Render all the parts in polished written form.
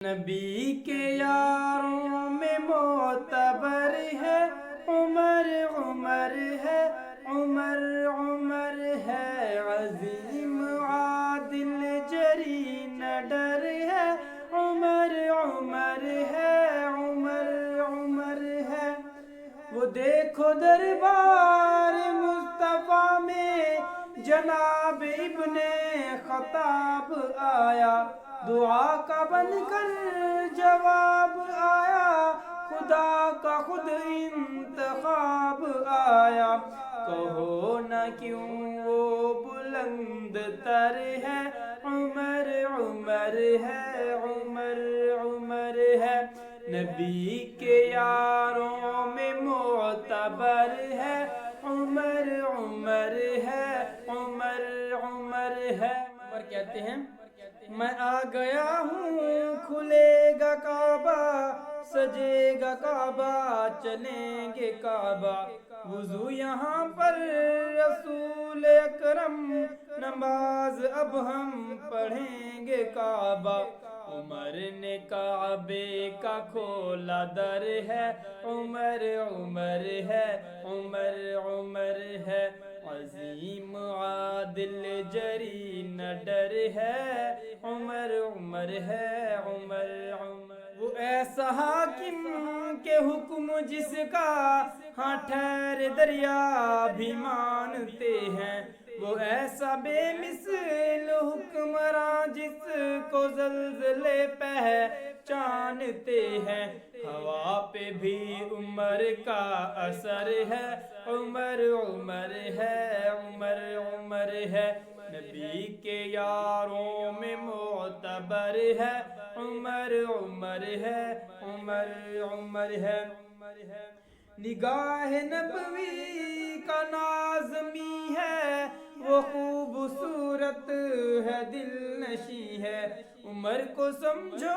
نبی کے یاروں میں معتبر ہے عمر عمر ہے عمر عمر ہے عظیم عادل جری نہ ڈر ہے عمر عمر ہے عمر عمر ہے وہ دیکھو دربار مصطفیٰ میں جناب ابن خطاب آیا دعا کا بن کر جواب آیا خدا کا خود انتخاب آیا کہو نہ کیوں وہ بلند تر ہے عمر عمر ہے عمر عمر ہے نبی کے یاروں میں معتبر ہے عمر عمر ہے عمر عمر ہے عمر کہتے ہیں میں آ گیا ہوں کھلے گا کعبہ سجے گا کعبہ چلیں گے کعبہ وضو یہاں پر رسول اکرم نماز اب ہم پڑھیں گے کعبہ عمر نے کعبے کا کھولا در ہے عمر عمر ہے عمر عمر ہے عظیم عادل جری نہ ڈر ہے عمر عمر ہے عمر عمر وہ ایسا حاکم کے حکم جس کا ہاں ٹھہر دریا بھی مانتے ہیں وہ ایسا بے مثل حکمراں جس کو زلزلے پہچانتے ہیں ہوا پہ بھی عمر کا اثر ہے عمر عمر ہے عمر عمر ہے نبی کے یاروں میں معتبر ہے عمر عمر ہے عمر عمر ہے نگاہ نبوی کا نازمی ہے وہ خوبصورت ہے دل نشیں ہے عمر کو سمجھو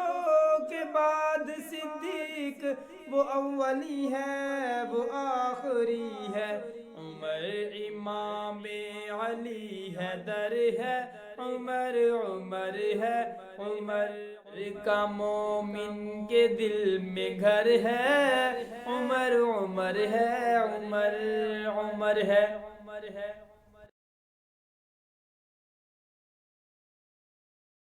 کہ بعد صدیق وہ اولی ہے وہ آخری ہے عمر امام علی حیدر ہے عمر عمر ہے عمر کا مومن کے دل میں گھر ہے عمر عمر ہے عمر عمر ہے